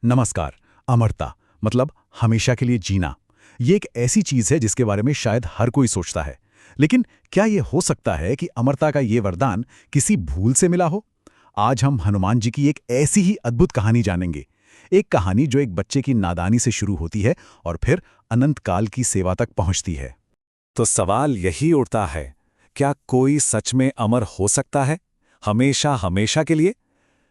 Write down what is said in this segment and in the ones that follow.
नमस्कार। अमरता मतलब हमेशा के लिए जीना, ये एक ऐसी चीज है जिसके बारे में शायद हर कोई सोचता है। लेकिन क्या ये हो सकता है कि अमरता का ये वरदान किसी भूल से मिला हो? आज हम हनुमान जी की एक ऐसी ही अद्भुत कहानी जानेंगे। एक कहानी जो एक बच्चे की नादानी से शुरू होती है और फिर अनंत काल की सेवा तक पहुंचती है। तो सवाल यही उठता है, क्या कोई सच में अमर हो सकता है, हमेशा हमेशा के लिए?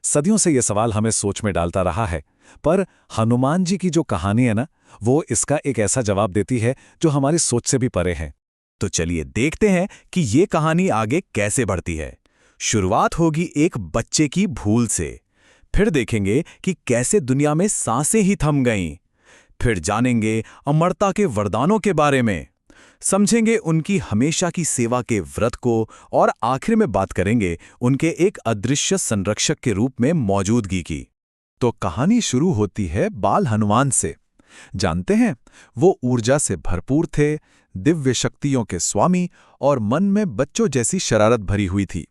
सदियों से यह सवाल हमें सोच में डालता रहा है, पर हनुमान जी की जो कहानी है ना, वो इसका एक ऐसा जवाब देती है जो हमारी सोच से भी परे है। तो चलिए देखते हैं कि ये कहानी आगे कैसे बढ़ती है। शुरुआत होगी एक बच्चे की भूल से। फिर देखेंगे कि कैसे दुनिया में सांसें ही थम गईं। फिर जानेंगे अमरता के वरदानों के बारे में, समझेंगे उनकी हमेशा की सेवा के व्रत को, और आखिर में बात करेंगे उनके एक अदृश्य संरक्षक के रूप में मौजूदगी की। तो कहानी शुरू होती है बाल हनुमान से। जानते हैं, वो ऊर्जा से भरपूर थे, दिव्य शक्तियों के स्वामी, और मन में बच्चों जैसी शरारत भरी हुई थी।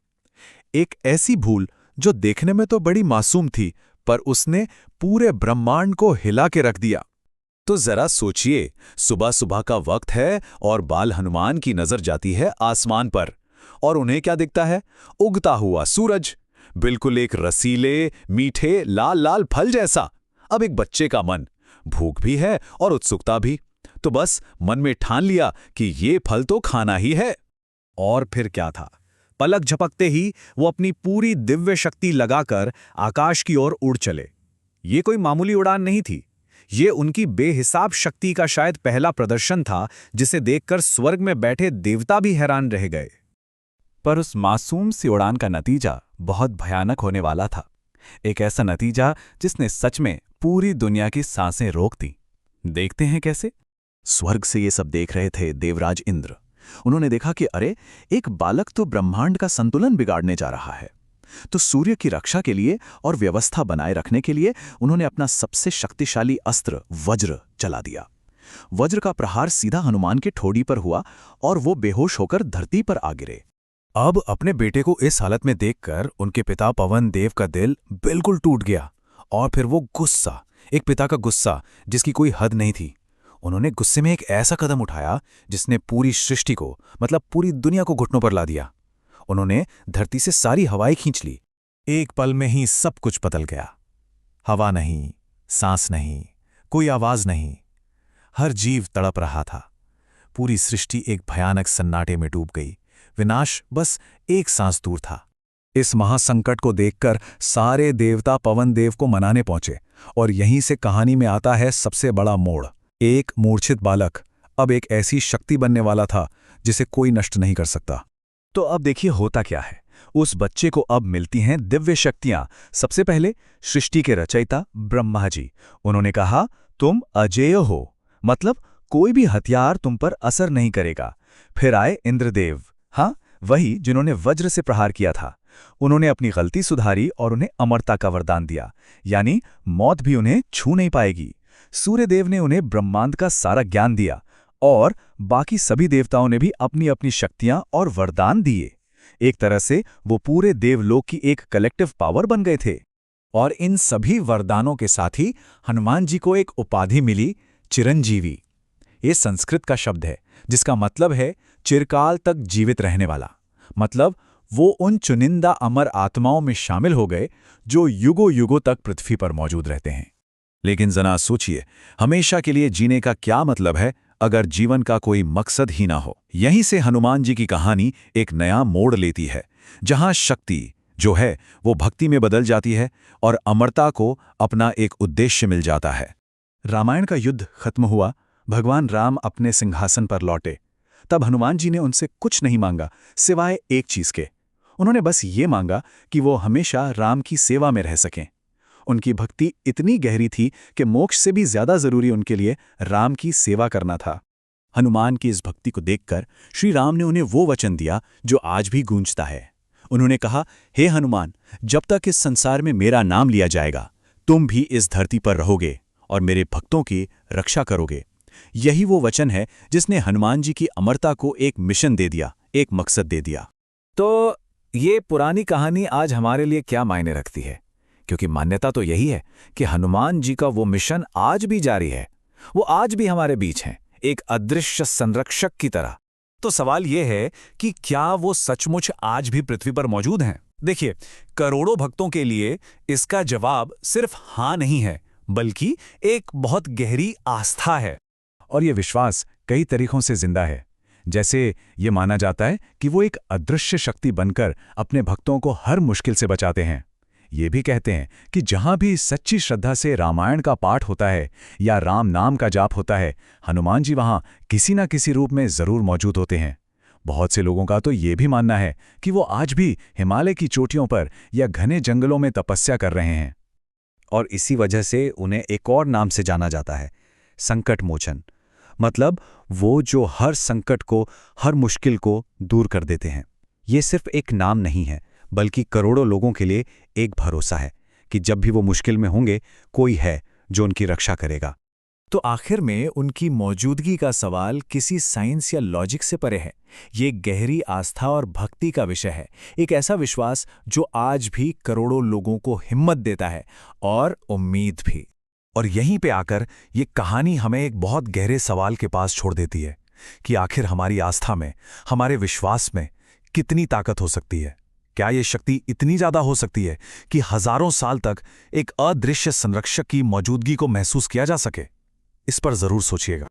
एक ऐसी भूल जो देखने में तो बड़ी मासूम थी, पर उसने पूरे ब्रह्मांड को हिला के रख दिया। तो जरा सोचिए, सुबह सुबह का वक्त है और बाल हनुमान की नजर जाती है आसमान पर, और उन्हें क्या दिखता है? उगता हुआ सूरज, बिल्कुल एक रसीले मीठे लाल लाल फल जैसा। अब एक बच्चे का मन, भूख भी है और उत्सुकता भी, तो बस मन में ठान लिया कि ये फल तो खाना ही है। और फिर क्या था? पलक झपकते ही वो अपनी पूरी दिव्य शक्ति लगाकर आकाश की ओर उड़ चले। ये कोई मामूली उड़ान नहीं थी, ये उनकी बेहिसाब शक्ति का शायद पहला प्रदर्शन था, जिसे देखकर स्वर्ग में बैठे देवता भी हैरान रह गए। पर उस मासूम सी उड़ान का नतीजा बहुत भयानक होने वाला था। एक ऐसा नतीजा जिसने सच में पूरी दुनिया की सांसें रोक दी। देखते हैं कैसे। स्वर्ग से ये सब देख रहे थे देवराज इंद्र। उन्होंने देखा कि अरे, एक बालक तो ब्रह्मांड का संतुलन बिगाड़ने जा रहा है। तो सूर्य की रक्षा के लिए और व्यवस्था बनाए रखने के लिए उन्होंने अपना सबसे शक्तिशाली अस्त्र वज्र चला दिया। वज्र का प्रहार सीधा हनुमान के ठोड़ी पर हुआ और वो बेहोश होकर धरती पर आ गिरे। अब अपने बेटे को इस हालत में देखकर उनके पिता पवन देव का दिल बिल्कुल टूट गया। और फिर वो गुस्सा, एक पिता का गुस्सा जिसकी कोई हद नहीं थी। उन्होंने गुस्से में एक ऐसा कदम उठाया जिसने पूरी सृष्टि को, मतलब पूरी दुनिया को घुटनों पर ला दिया। उन्होंने धरती से सारी हवाएं खींच ली। एक पल में ही सब कुछ बदल गया। हवा नहीं, सांस नहीं, कोई आवाज नहीं। हर जीव तड़प रहा था। पूरी सृष्टि एक भयानक सन्नाटे में डूब गई। विनाश बस एक सांस दूर था। इस महासंकट को देखकर सारे देवता पवन देव को मनाने पहुंचे, और यहीं से कहानी में आता है सबसे बड़ा मोड़। एक मूर्छित बालक अब एक ऐसी शक्ति बनने वाला था जिसे कोई नष्ट नहीं कर सकता। तो अब देखिए होता क्या है। उस बच्चे को अब मिलती हैं दिव्य शक्तियां। सबसे पहले सृष्टि के रचयिता ब्रह्मा जी। उन्होंने कहा, तुम अजेय हो, मतलब कोई भी हथियार तुम पर असर नहीं करेगा। फिर आए इंद्रदेव, हाँ वही जिन्होंने वज्र से प्रहार किया था। उन्होंने अपनी गलती सुधारी और उन्हें अमरता का वरदान दिया, यानी मौत भी उन्हें छू नहीं पाएगी। सूर्यदेव ने उन्हें ब्रह्मांड का सारा ज्ञान दिया, और बाकी सभी देवताओं ने भी अपनी अपनी शक्तियां और वरदान दिए। एक तरह से वो पूरे देवलोक की एक कलेक्टिव पावर बन गए थे। और इन सभी वरदानों के साथ ही हनुमान जी को एक उपाधि मिली, चिरंजीवी। ये संस्कृत का शब्द है जिसका मतलब है चिरकाल तक जीवित रहने वाला। मतलब वो उन चुनिंदा अमर आत्माओं में शामिल हो गए जो युगों युगों तक पृथ्वी पर मौजूद रहते हैं। लेकिन जरा सोचिए, हमेशा के लिए जीने का क्या मतलब है अगर जीवन का कोई मकसद ही ना हो? यहीं से हनुमान जी की कहानी एक नया मोड़ लेती है, जहां शक्ति जो है वो भक्ति में बदल जाती है और अमरता को अपना एक उद्देश्य मिल जाता है। रामायण का युद्ध खत्म हुआ, भगवान राम अपने सिंहासन पर लौटे। तब हनुमान जी ने उनसे कुछ नहीं मांगा सिवाय एक चीज के। उन्होंने बस ये मांगा कि वो हमेशा राम की सेवा में रह सकें। उनकी भक्ति इतनी गहरी थी कि मोक्ष से भी ज्यादा जरूरी उनके लिए राम की सेवा करना था। हनुमान की इस भक्ति को देखकर श्री राम ने उन्हें वो वचन दिया जो आज भी गूंजता है। उन्होंने कहा, हे हनुमान, जब तक इस संसार में मेरा नाम लिया जाएगा, तुम भी इस धरती पर रहोगे और मेरे भक्तों की रक्षा करोगे। यही वो वचन है जिसने हनुमान जी की अमरता को एक मिशन दे दिया, एक मकसद दे दिया। तो ये पुरानी कहानी आज हमारे लिए क्या मायने रखती है? क्योंकि मान्यता तो यही है कि हनुमान जी का वो मिशन आज भी जारी है। वो आज भी हमारे बीच हैं, एक अदृश्य संरक्षक की तरह। तो सवाल यह है कि क्या वो सचमुच आज भी पृथ्वी पर मौजूद हैं? देखिए, करोड़ों भक्तों के लिए इसका जवाब सिर्फ हाँ नहीं है, बल्कि एक बहुत गहरी आस्था है। और ये विश्वास कई तरीकों से जिंदा है। जैसे ये माना जाता है कि वो एक अदृश्य शक्ति बनकर अपने भक्तों को हर मुश्किल से बचाते हैं। ये भी कहते हैं कि जहां भी सच्ची श्रद्धा से रामायण का पाठ होता है या राम नाम का जाप होता है, हनुमान जी वहां किसी न किसी रूप में जरूर मौजूद होते हैं। बहुत से लोगों का तो ये भी मानना है कि वो आज भी हिमालय की चोटियों पर या घने जंगलों में तपस्या कर रहे हैं। और इसी वजह से उन्हें एक और नाम से जाना जाता है, संकट मोचन। मतलब वो जो हर संकट को, हर मुश्किल को दूर कर देते हैं। ये सिर्फ एक नाम नहीं है, बल्कि करोड़ों लोगों के लिए एक भरोसा है कि जब भी वो मुश्किल में होंगे, कोई है जो उनकी रक्षा करेगा। तो आखिर में उनकी मौजूदगी का सवाल किसी साइंस या लॉजिक से परे है। ये गहरी आस्था और भक्ति का विषय है, एक ऐसा विश्वास जो आज भी करोड़ों लोगों को हिम्मत देता है और उम्मीद भी। और यहीं पे आकर ये कहानी हमें एक बहुत गहरे सवाल के पास छोड़ देती है कि आखिर हमारी आस्था में, हमारे विश्वास में कितनी ताकत हो सकती है। क्या ये शक्ति इतनी ज्यादा हो सकती है कि हजारों साल तक एक अदृश्य संरक्षक की मौजूदगी को महसूस किया जा सके? इस पर जरूर सोचिएगा।